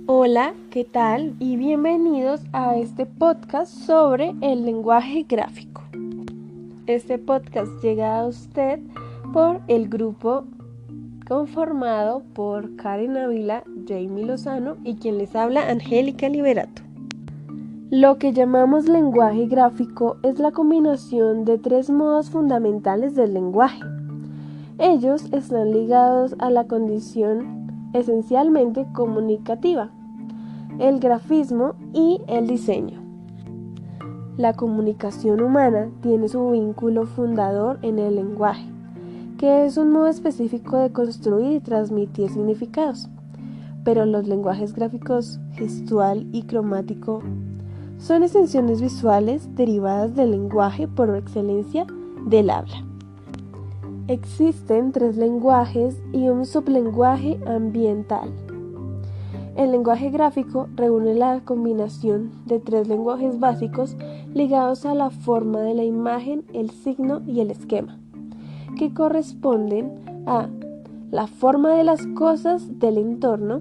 Hola, ¿qué tal? Y bienvenidos a este podcast sobre el lenguaje gráfico. Este podcast llega a usted por el grupo conformado por Karen Ávila, Jamie Lozano y quien les habla, Angélica Liberato. Lo que llamamos lenguaje gráfico es la combinación de tres modos fundamentales del lenguaje. Ellos están ligados a la condición esencialmente comunicativa, el grafismo y el diseño. La comunicación humana tiene su vínculo fundador en el lenguaje, que es un modo específico de construir y transmitir significados. Pero los lenguajes gráficos gestual y cromático son extensiones visuales derivadas del lenguaje por excelencia del habla. Existen tres lenguajes y un sublenguaje ambiental. El lenguaje gráfico reúne la combinación de tres lenguajes básicos ligados a la forma de la imagen, el signo y el esquema, que corresponden a la forma de las cosas del entorno,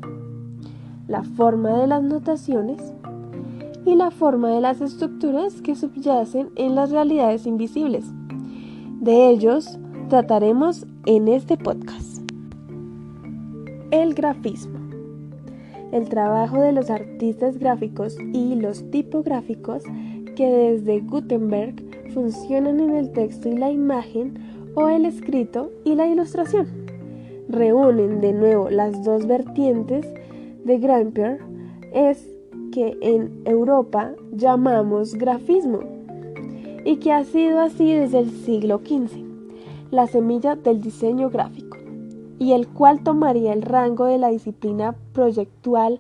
la forma de las notaciones y la forma de las estructuras que subyacen en las realidades invisibles. De ellos trataremos en este podcast. El grafismo. El trabajo de los artistas gráficos y los tipográficos que desde Gutenberg funcionan en el texto y la imagen o el escrito y la ilustración. Reúnen de nuevo las dos vertientes de Grampier, es que en Europa llamamos grafismo y que ha sido así desde el siglo XV, la semilla del diseño gráfico, y el cual tomaría el rango de la disciplina proyectual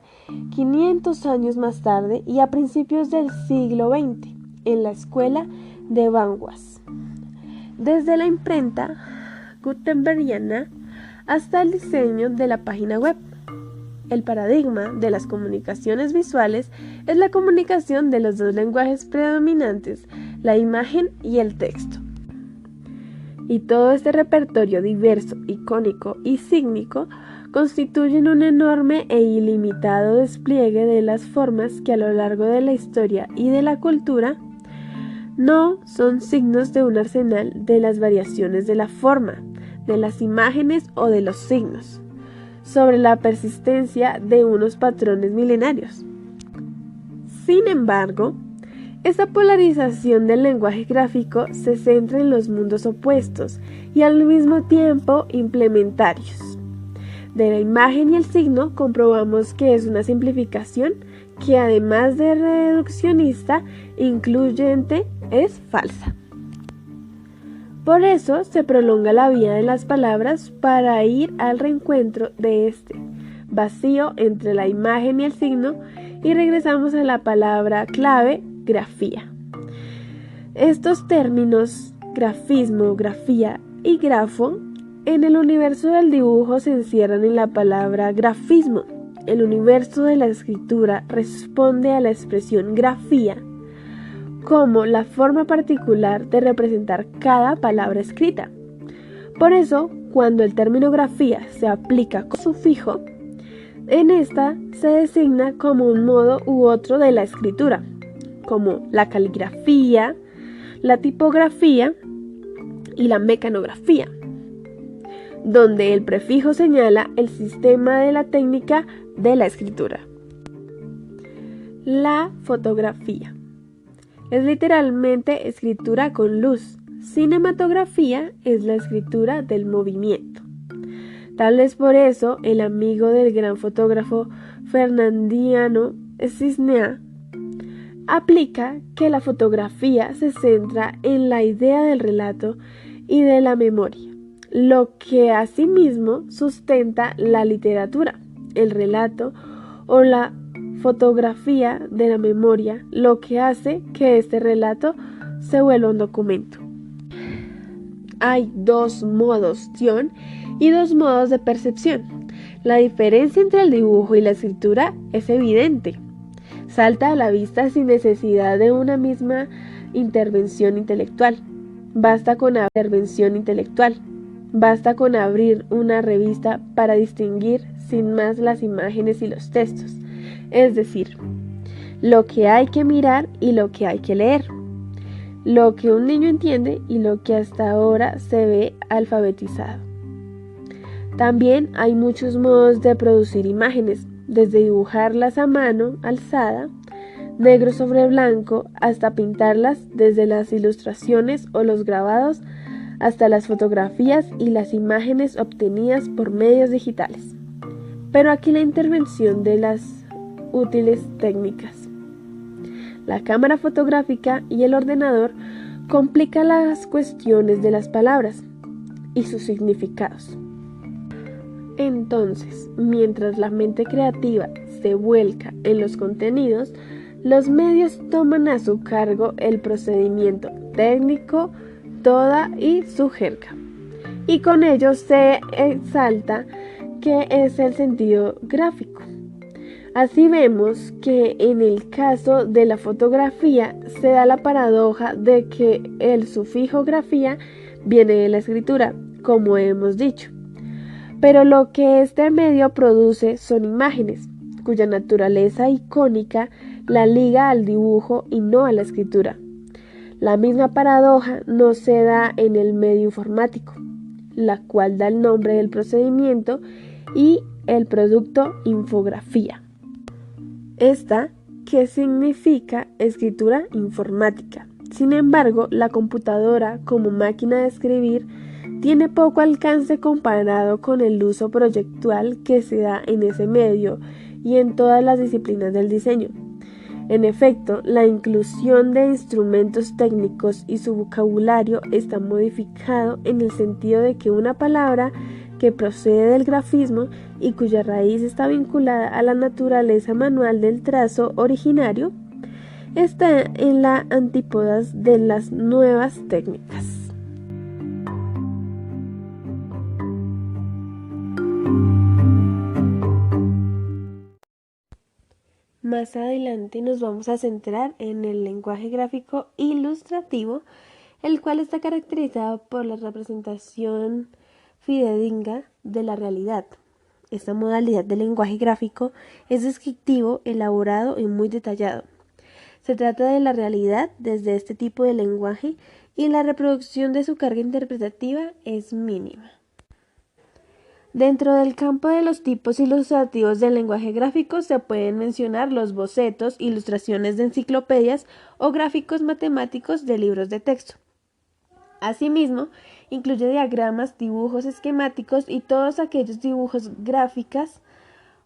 500 años más tarde y a principios del siglo XX en la escuela de Bauhaus. Desde la imprenta gutenbergiana hasta el diseño de la página web. El paradigma de las comunicaciones visuales es la comunicación de los dos lenguajes predominantes, la imagen y el texto. Y todo este repertorio diverso, icónico y sígnico constituyen un enorme e ilimitado despliegue de las formas que a lo largo de la historia y de la cultura no son signos de un arsenal de las variaciones de la forma, de las imágenes o de los signos, sobre la persistencia de unos patrones milenarios. Sin embargo, esta polarización del lenguaje gráfico se centra en los mundos opuestos y al mismo tiempo implementarios. De la imagen y el signo comprobamos que es una simplificación que además de reduccionista, incluyente, es falsa. Por eso se prolonga la vía de las palabras para ir al reencuentro de este vacío entre la imagen y el signo y regresamos a la palabra clave grafía. Estos términos, grafismo, grafía y grafo, en el universo del dibujo se encierran en la palabra grafismo. El universo de la escritura responde a la expresión grafía como la forma particular de representar cada palabra escrita. Por eso, cuando el término grafía se aplica con sufijo, en esta se designa como un modo u otro de la escritura, como la caligrafía, la tipografía y la mecanografía, donde el prefijo señala el sistema de la técnica de la escritura. La fotografía es literalmente escritura con luz. Cinematografía es la escritura del movimiento. Tal vez por eso el amigo del gran fotógrafo Ferdinando Cisnea aplica que la fotografía se centra en la idea del relato y de la memoria, lo que asimismo sustenta la literatura, el relato o la fotografía de la memoria, lo que hace que este relato se vuelva un documento. Hay dos modos y dos modos de percepción. La diferencia entre el dibujo y la escritura es evidente. Salta a la vista sin necesidad de una misma intervención intelectual. Basta con la intervención intelectual. Basta con abrir una revista para distinguir sin más las imágenes y los textos, es decir, lo que hay que mirar y lo que hay que leer, lo que un niño entiende y lo que hasta ahora se ve alfabetizado. También hay muchos modos de producir imágenes, desde dibujarlas a mano alzada, negro sobre blanco, hasta pintarlas, desde las ilustraciones o los grabados hasta las fotografías y las imágenes obtenidas por medios digitales. Pero aquí la intervención de las útiles técnicas. La cámara fotográfica y el ordenador complican las cuestiones de las palabras y sus significados. Entonces, mientras la mente creativa se vuelca en los contenidos, los medios toman a su cargo el procedimiento técnico, toda y su jerga. Y con ello se exalta que es el sentido gráfico. Así vemos que en el caso de la fotografía se da la paradoja de que el sufijo grafía viene de la escritura, como hemos dicho. Pero lo que este medio produce son imágenes, cuya naturaleza icónica la liga al dibujo y no a la escritura. La misma paradoja no se da en el medio informático, la cual da el nombre del procedimiento y el producto infografía. Esta, que significa escritura informática. Sin embargo, la computadora como máquina de escribir tiene poco alcance comparado con el uso proyectual que se da en ese medio y en todas las disciplinas del diseño. En efecto, la inclusión de instrumentos técnicos y su vocabulario está modificado en el sentido de que una palabra que procede del grafismo y cuya raíz está vinculada a la naturaleza manual del trazo originario, está en la antípodas de las nuevas técnicas. Más adelante nos vamos a centrar en el lenguaje gráfico ilustrativo, el cual está caracterizado por la representación fidedigna de la realidad. Esta modalidad de lenguaje gráfico es descriptivo, elaborado y muy detallado. Se trata de la realidad desde este tipo de lenguaje y la reproducción de su carga interpretativa es mínima. Dentro del campo de los tipos ilustrativos del lenguaje gráfico se pueden mencionar los bocetos, ilustraciones de enciclopedias o gráficos matemáticos de libros de texto. Asimismo, incluye diagramas, dibujos esquemáticos y todos aquellos dibujos gráficos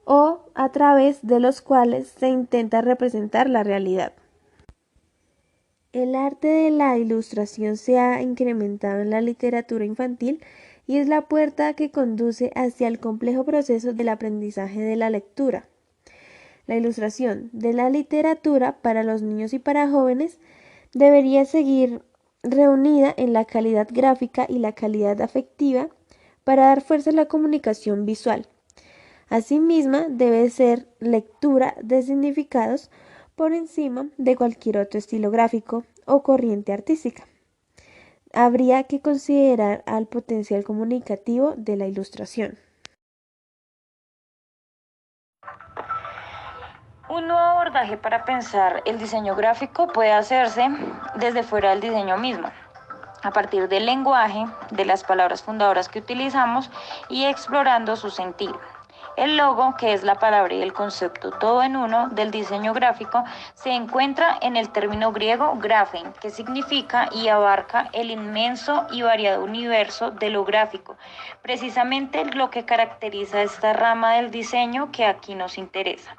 o a través de los cuales se intenta representar la realidad. El arte de la ilustración se ha incrementado en la literatura infantil y es la puerta que conduce hacia el complejo proceso del aprendizaje de la lectura. La ilustración de la literatura para los niños y para jóvenes debería seguir reunida en la calidad gráfica y la calidad afectiva para dar fuerza a la comunicación visual. Asimismo, debe ser lectura de significados por encima de cualquier otro estilo gráfico o corriente artística. Habría que considerar al potencial comunicativo de la ilustración. Un nuevo abordaje para pensar el diseño gráfico puede hacerse desde fuera del diseño mismo, a partir del lenguaje, de las palabras fundadoras que utilizamos y explorando su sentido. El logo, que es la palabra y el concepto todo en uno del diseño gráfico, se encuentra en el término griego graphein, que significa y abarca el inmenso y variado universo de lo gráfico, precisamente lo que caracteriza esta rama del diseño que aquí nos interesa.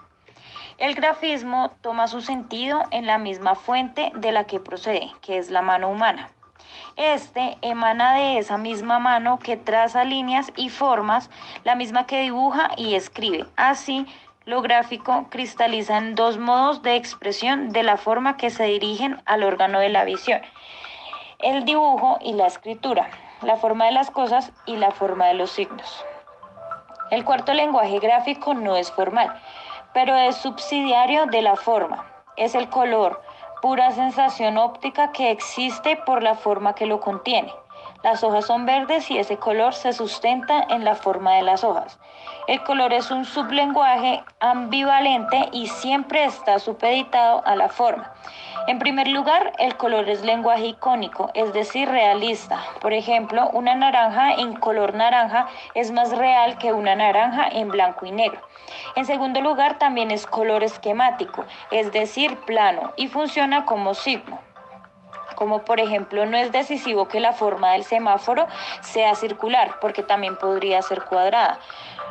El grafismo toma su sentido en la misma fuente de la que procede, que es la mano humana. Este emana de esa misma mano que traza líneas y formas, la misma que dibuja y escribe. Así, lo gráfico cristaliza en dos modos de expresión de la forma que se dirigen al órgano de la visión: el dibujo y la escritura, la forma de las cosas y la forma de los signos. El cuarto lenguaje gráfico no es formal, pero es subsidiario de la forma. Es el color, pura sensación óptica que existe por la forma que lo contiene. Las hojas son verdes y ese color se sustenta en la forma de las hojas. El color es un sublenguaje ambivalente y siempre está supeditado a la forma. En primer lugar, el color es lenguaje icónico, es decir, realista. Por ejemplo, una naranja en color naranja es más real que una naranja en blanco y negro. En segundo lugar, también es color esquemático, es decir, plano, y funciona como signo. Como por ejemplo, no es decisivo que la forma del semáforo sea circular, porque también podría ser cuadrada.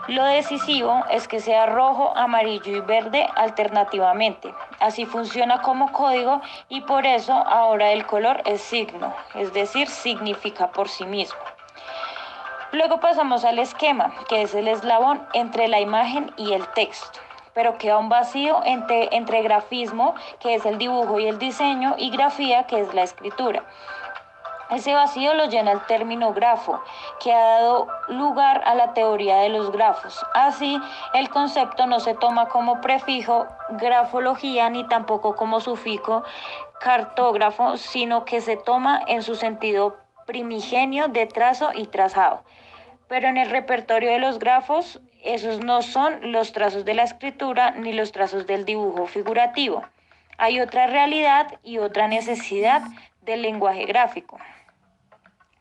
Lo decisivo es que sea rojo, amarillo y verde alternativamente. Así funciona como código y por eso ahora el color es signo, es decir, significa por sí mismo. Luego pasamos al esquema, que es el eslabón entre la imagen y el texto, pero queda un vacío entre grafismo, que es el dibujo y el diseño, y grafía, que es la escritura. Ese vacío lo llena el término grafo, que ha dado lugar a la teoría de los grafos. Así, el concepto no se toma como prefijo grafología ni tampoco como sufijo cartógrafo, sino que se toma en su sentido primigenio de trazo y trazado. Pero en el repertorio de los grafos, esos no son los trazos de la escritura ni los trazos del dibujo figurativo. Hay otra realidad y otra necesidad del lenguaje gráfico.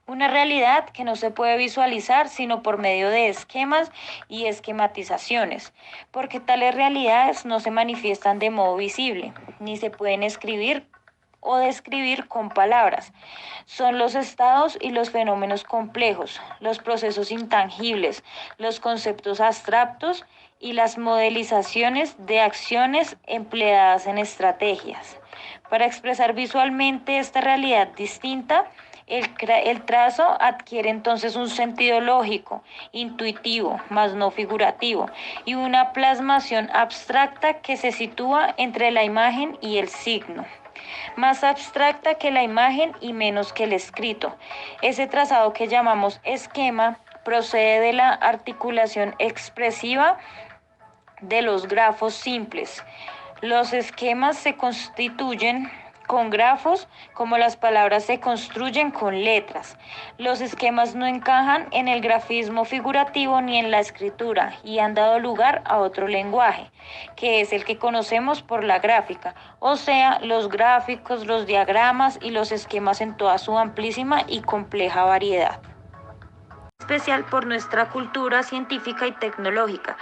Una realidad que no se puede visualizar sino por medio de esquemas y esquematizaciones, porque tales realidades no se manifiestan de modo visible, ni se pueden escribir o describir con palabras. Son los estados y los fenómenos complejos, los procesos intangibles, los conceptos abstractos y las modelizaciones de acciones empleadas en estrategias. Para expresar visualmente esta realidad distinta, el trazo adquiere entonces un sentido lógico, intuitivo, más no figurativo, y una plasmación abstracta que se sitúa entre la imagen y el signo. Más abstracta que la imagen y menos que el escrito. Ese trazado que llamamos esquema procede de la articulación expresiva de los grafos simples. Los esquemas se constituyen con grafos como las palabras se construyen con letras. Los esquemas no encajan en el grafismo figurativo ni en la escritura y han dado lugar a otro lenguaje, que es el que conocemos por la gráfica, o sea, los gráficos, los diagramas y los esquemas en toda su amplísima y compleja variedad. Especial por nuestra cultura científica y tecnológica,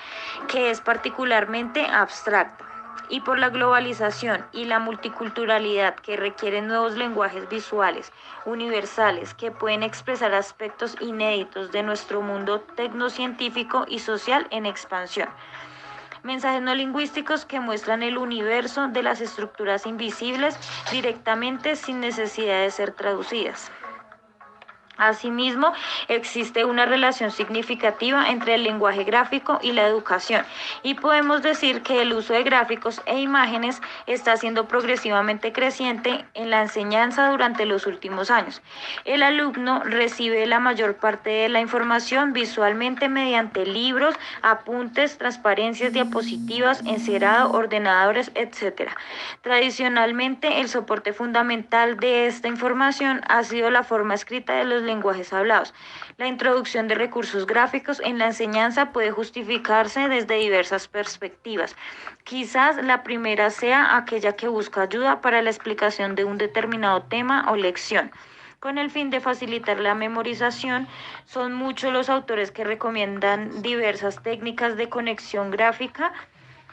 que es particularmente abstracta, y por la globalización y la multiculturalidad que requieren nuevos lenguajes visuales, universales, que pueden expresar aspectos inéditos de nuestro mundo tecnocientífico y social en expansión. Mensajes no lingüísticos que muestran el universo de las estructuras invisibles directamente sin necesidad de ser traducidas. Asimismo, existe una relación significativa entre el lenguaje gráfico y la educación, y podemos decir que el uso de gráficos e imágenes está siendo progresivamente creciente en la enseñanza durante los últimos años. El alumno recibe la mayor parte de la información visualmente mediante libros, apuntes, transparencias, diapositivas, encerado, ordenadores, etc. Tradicionalmente, el soporte fundamental de esta información ha sido la forma escrita de los lenguajes hablados. La introducción de recursos gráficos en la enseñanza puede justificarse desde diversas perspectivas. Quizás la primera sea aquella que busca ayuda para la explicación de un determinado tema o lección. Con el fin de facilitar la memorización, son muchos los autores que recomiendan diversas técnicas de conexión gráfica.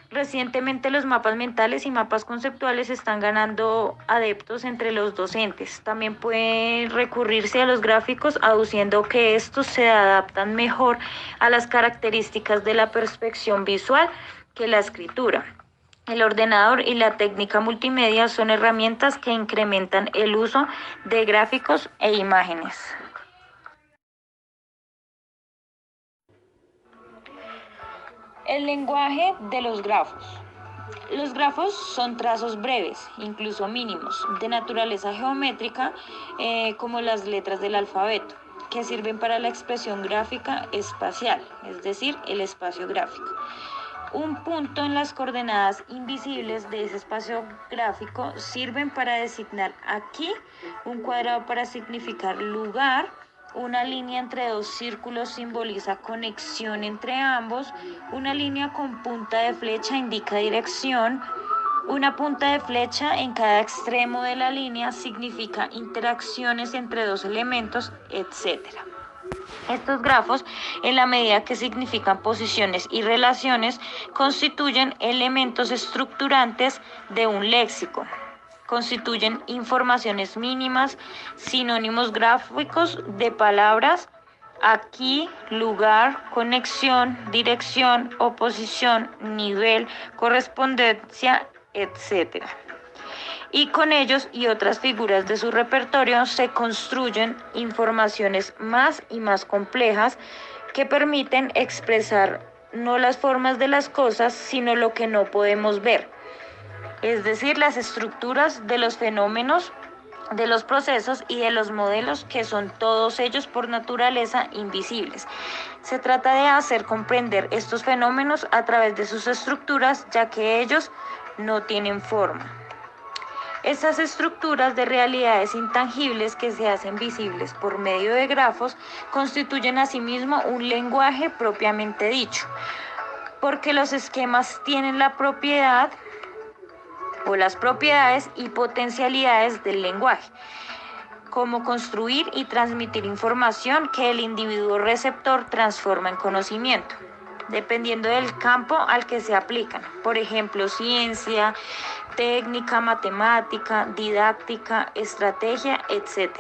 Recientemente los mapas mentales y mapas conceptuales están ganando adeptos entre los docentes. También puede recurrirse a los gráficos aduciendo que estos se adaptan mejor a las características de la percepción visual que la escritura. El ordenador y la técnica multimedia son herramientas que incrementan el uso de gráficos e imágenes. El lenguaje de los grafos. Los grafos son trazos breves, incluso mínimos, de naturaleza geométrica, como las letras del alfabeto, que sirven para la expresión gráfica espacial, es decir, el espacio gráfico. Un punto en las coordenadas invisibles de ese espacio gráfico sirven para designar aquí, un cuadrado para significar lugar, una línea entre dos círculos simboliza conexión entre ambos, una línea con punta de flecha indica dirección, una punta de flecha en cada extremo de la línea significa interacciones entre dos elementos, etc. Estos grafos, en la medida que significan posiciones y relaciones, constituyen elementos estructurantes de un léxico. Constituyen informaciones mínimas, sinónimos gráficos de palabras, aquí, lugar, conexión, dirección, oposición, nivel, correspondencia, etc. Y con ellos y otras figuras de su repertorio se construyen informaciones más y más complejas que permiten expresar no las formas de las cosas, sino lo que no podemos ver, es decir, las estructuras de los fenómenos, de los procesos y de los modelos que son todos ellos por naturaleza invisibles. Se trata de hacer comprender estos fenómenos a través de sus estructuras, ya que ellos no tienen forma. Estas estructuras de realidades intangibles que se hacen visibles por medio de grafos constituyen asimismo un lenguaje propiamente dicho, porque los esquemas tienen la propiedad o las propiedades y potencialidades del lenguaje, como construir y transmitir información que el individuo receptor transforma en conocimiento, dependiendo del campo al que se aplican. Por ejemplo, ciencia, técnica, matemática, didáctica, estrategia, etc.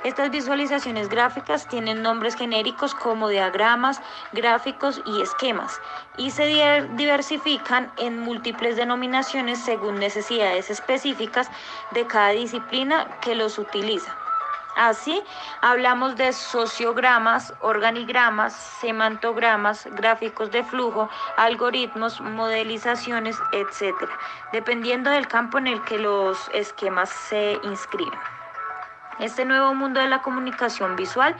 Estas visualizaciones gráficas tienen nombres genéricos como diagramas, gráficos y esquemas, y se diversifican en múltiples denominaciones según necesidades específicas de cada disciplina que los utiliza. Así, hablamos de sociogramas, organigramas, semantogramas, gráficos de flujo, algoritmos, modelizaciones, etc., dependiendo del campo en el que los esquemas se inscriben. Este nuevo mundo de la comunicación visual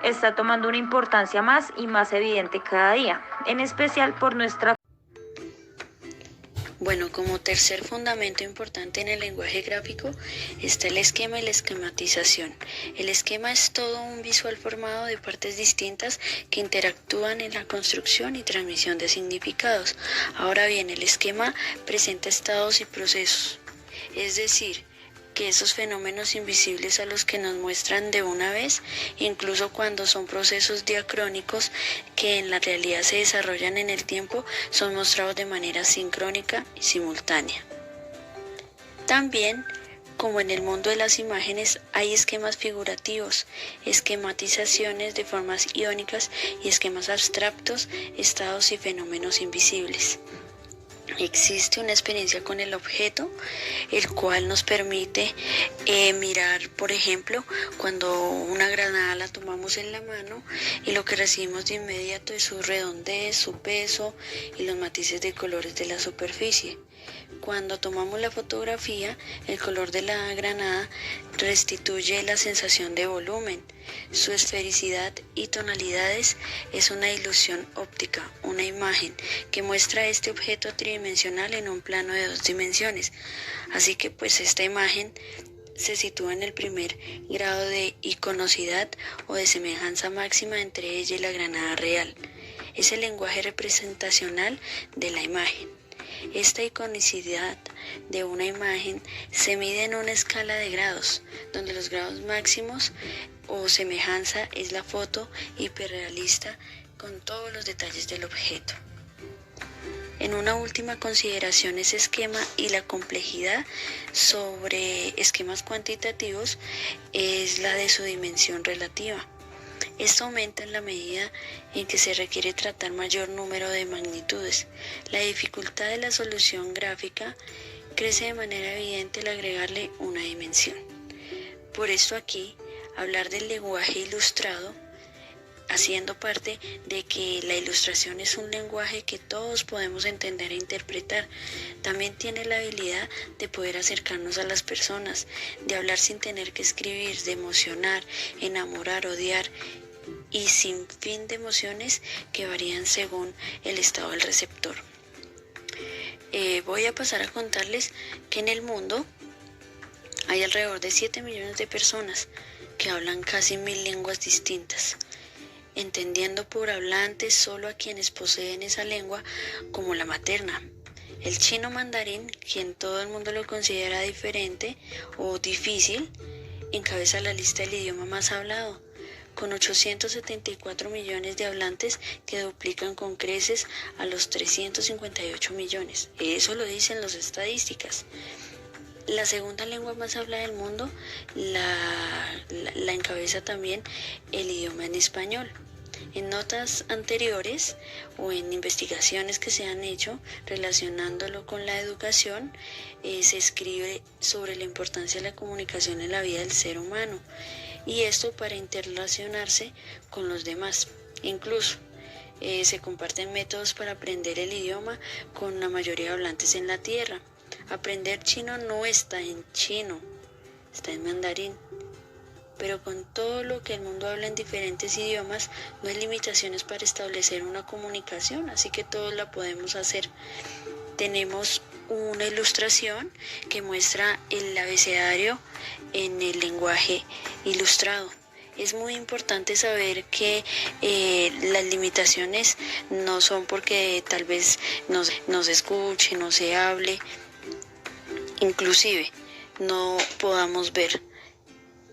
está tomando una importancia más y más evidente cada día, en especial por nuestra. Bueno, como tercer fundamento importante en el lenguaje gráfico está el esquema y la esquematización. El esquema es todo un visual formado de partes distintas que interactúan en la construcción y transmisión de significados. Ahora bien, el esquema presenta estados y procesos, es decir, que esos fenómenos invisibles a los que nos muestran de una vez, incluso cuando son procesos diacrónicos que en la realidad se desarrollan en el tiempo, son mostrados de manera sincrónica y simultánea. También, como en el mundo de las imágenes, hay esquemas figurativos, esquematizaciones de formas iónicas y esquemas abstractos, estados y fenómenos invisibles. Existe una experiencia con el objeto, el cual nos permite mirar, por ejemplo, cuando una granada la tomamos en la mano y lo que recibimos de inmediato es su redondez, su peso y los matices de colores de la superficie. Cuando tomamos la fotografía, el color de la granada restituye la sensación de volumen. Su esfericidad y tonalidades es una ilusión óptica, una imagen que muestra este objeto tridimensional en un plano de 2 dimensiones. Así que pues esta imagen se sitúa en el primer grado de iconocidad o de semejanza máxima entre ella y la granada real. Es el lenguaje representacional de la imagen. Esta iconicidad de una imagen se mide en una escala de grados, donde los grados máximos o semejanza es la foto hiperrealista con todos los detalles del objeto. En una última consideración, ese esquema y la complejidad sobre esquemas cuantitativos es la de su dimensión relativa. Esto aumenta en la medida en que se requiere tratar mayor número de magnitudes. La dificultad de la solución gráfica crece de manera evidente al agregarle una dimensión. Por esto aquí, hablar del lenguaje ilustrado, haciendo parte de que la ilustración es un lenguaje que todos podemos entender e interpretar. También tiene la habilidad de poder acercarnos a las personas, de hablar sin tener que escribir, de emocionar, enamorar, odiar y sin fin de emociones que varían según el estado del receptor. Voy a pasar a contarles que en el mundo hay alrededor de 7 millones de personas, que hablan casi 1000 lenguas distintas, entendiendo por hablantes solo a quienes poseen esa lengua como la materna. El chino mandarín, quien todo el mundo lo considera diferente o difícil, encabeza la lista del idioma más hablado, con 874 millones de hablantes que duplican con creces a los 358 millones. Eso lo dicen las estadísticas. La segunda lengua más hablada del mundo la encabeza también el idioma en español. En notas anteriores o en investigaciones que se han hecho relacionándolo con la educación, se escribe sobre la importancia de la comunicación en la vida del ser humano, y esto para interrelacionarse con los demás. Incluso se comparten métodos para aprender el idioma con la mayoría de hablantes en la Tierra. Aprender chino no está en chino, está en mandarín. Pero con todo lo que el mundo habla en diferentes idiomas, no hay limitaciones para establecer una comunicación, así que todos la podemos hacer. Tenemos una ilustración que muestra el abecedario en el lenguaje ilustrado. Es muy importante saber que las limitaciones no son porque tal vez no se escuche, no se hable, inclusive no podamos ver.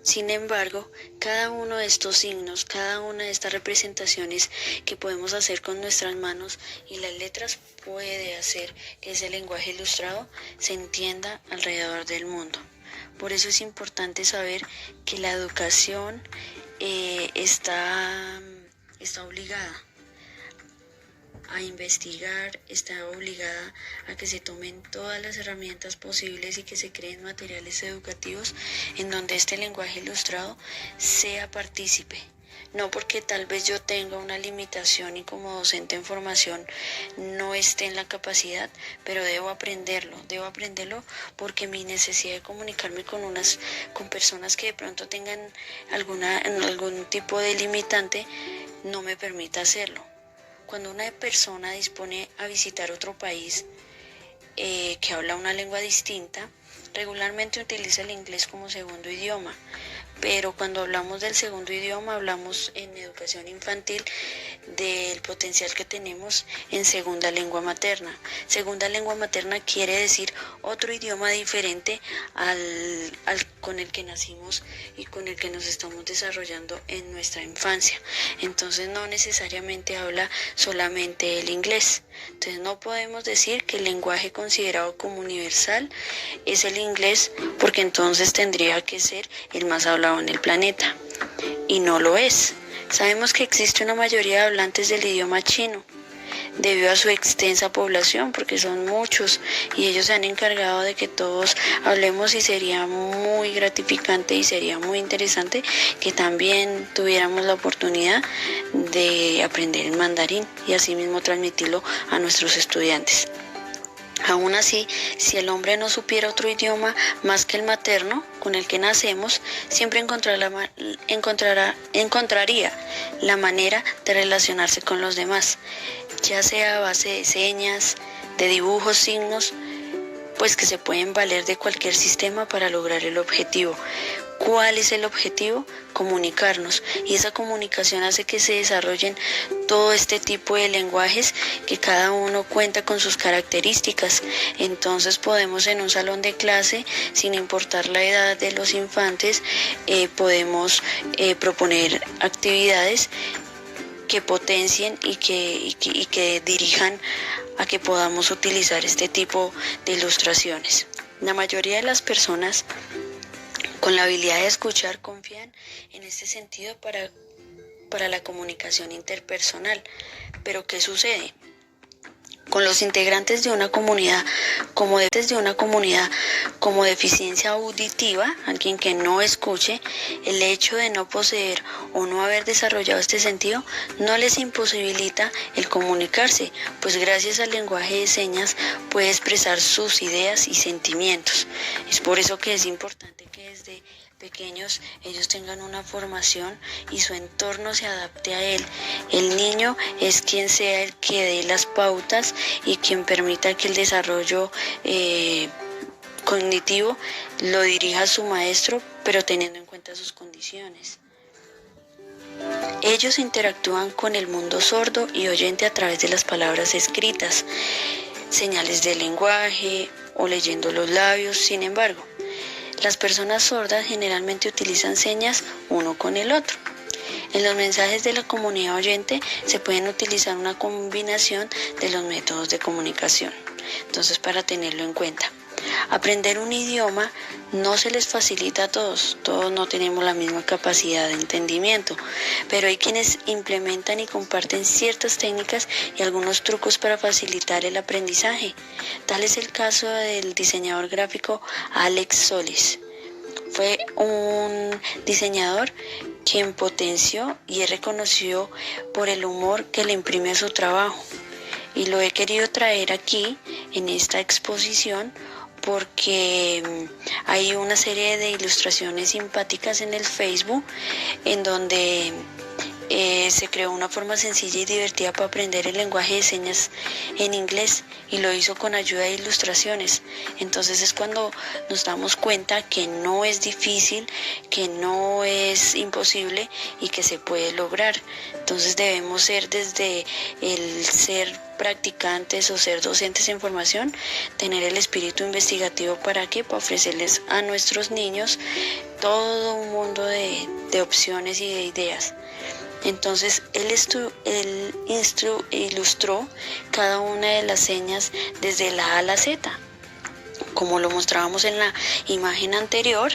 Sin embargo, cada uno de estos signos, cada una de estas representaciones que podemos hacer con nuestras manos y las letras puede hacer que ese lenguaje ilustrado se entienda alrededor del mundo. Por eso es importante saber que la educación está obligada a investigar, está obligada a que se tomen todas las herramientas posibles y que se creen materiales educativos en donde este lenguaje ilustrado sea partícipe. No porque tal vez yo tenga una limitación y como docente en formación no esté en la capacidad, pero debo aprenderlo porque mi necesidad de comunicarme con personas que de pronto tengan algún tipo de limitante no me permita hacerlo. Cuando una persona dispone a visitar otro país que habla una lengua distinta, regularmente utiliza el inglés como segundo idioma. Pero cuando hablamos del segundo idioma, hablamos en educación infantil del potencial que tenemos en segunda lengua materna. Segunda lengua materna quiere decir otro idioma diferente al con el que nacimos y con el que nos estamos desarrollando en nuestra infancia. Entonces no necesariamente habla solamente el inglés. Entonces no podemos decir que el lenguaje considerado como universal es el inglés, porque entonces tendría que ser el más hablado en el planeta, y no lo es. Sabemos que existe una mayoría de hablantes del idioma chino debido a su extensa población, porque son muchos y ellos se han encargado de que todos hablemos, y sería muy gratificante y sería muy interesante que también tuviéramos la oportunidad de aprender el mandarín y asimismo transmitirlo a nuestros estudiantes. Aún así, si el hombre no supiera otro idioma más que el materno con el que nacemos, siempre encontraría la manera de relacionarse con los demás, ya sea a base de señas, de dibujos, signos, pues que se pueden valer de cualquier sistema para lograr el objetivo. ¿Cuál es el objetivo? Comunicarnos, y esa comunicación hace que se desarrollen todo este tipo de lenguajes, que cada uno cuenta con sus características. Entonces podemos en un salón de clase, sin importar la edad de los infantes, podemos proponer actividades que potencien y que dirijan a que podamos utilizar este tipo de ilustraciones. La mayoría de las personas con la habilidad de escuchar confían en este sentido para la comunicación interpersonal. Pero ¿qué sucede? Con los integrantes de una comunidad como deficiencia auditiva, alguien que no escuche, el hecho de no poseer o no haber desarrollado este sentido no les imposibilita el comunicarse, pues gracias al lenguaje de señas puede expresar sus ideas y sentimientos. Es por eso que es importante que desde pequeños ellos tengan una formación y su entorno se adapte a él. El niño es quien sea el que dé las pautas y quien permita que el desarrollo cognitivo lo dirija su maestro, pero teniendo en cuenta sus condiciones. Ellos interactúan con el mundo sordo y oyente a través de las palabras escritas, señales de lenguaje o leyendo los labios. Sin embargo, las personas sordas generalmente utilizan señas uno con el otro. En los mensajes de la comunidad oyente se pueden utilizar una combinación de los métodos de comunicación. Entonces, para tenerlo en cuenta, aprender un idioma no se les facilita a todos no tenemos la misma capacidad de entendimiento, pero hay quienes implementan y comparten ciertas técnicas y algunos trucos para facilitar el aprendizaje. Tal es el caso del diseñador gráfico Alex Solis. Fue un diseñador quien potenció y es reconocido por el humor que le imprime a su trabajo. Y lo he querido traer aquí en esta exposición porque hay una serie de ilustraciones simpáticas en el Facebook en donde se creó una forma sencilla y divertida para aprender el lenguaje de señas en inglés y lo hizo con ayuda de ilustraciones. Entonces es cuando nos damos cuenta que no es difícil, que no es imposible y que se puede lograr. Entonces debemos ser desde el ser practicantes o ser docentes en formación, tener el espíritu investigativo para ofrecerles a nuestros niños todo un mundo de opciones y de ideas. Entonces él ilustró cada una de las señas desde la A a la Z, como lo mostrábamos en la imagen anterior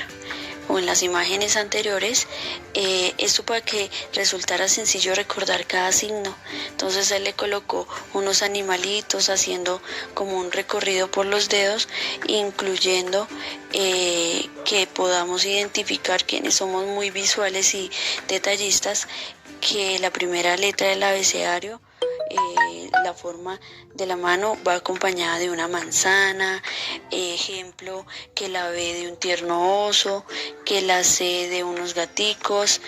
o en las imágenes anteriores. Esto para que resultara sencillo recordar cada signo. Entonces él le colocó unos animalitos haciendo como un recorrido por los dedos, incluyendo que podamos identificar quienes somos muy visuales y detallistas, que la primera letra del abecedario, la forma de la mano va acompañada de una manzana, ejemplo, que la B de un tierno oso, que la C de unos gaticos,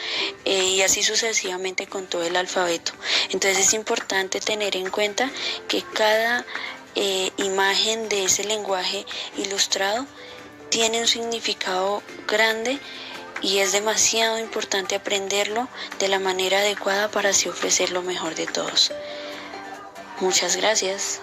y así sucesivamente con todo el alfabeto. Entonces es importante tener en cuenta que cada imagen de ese lenguaje ilustrado tiene un significado grande y es demasiado importante aprenderlo de la manera adecuada para así ofrecer lo mejor de todos. Muchas gracias.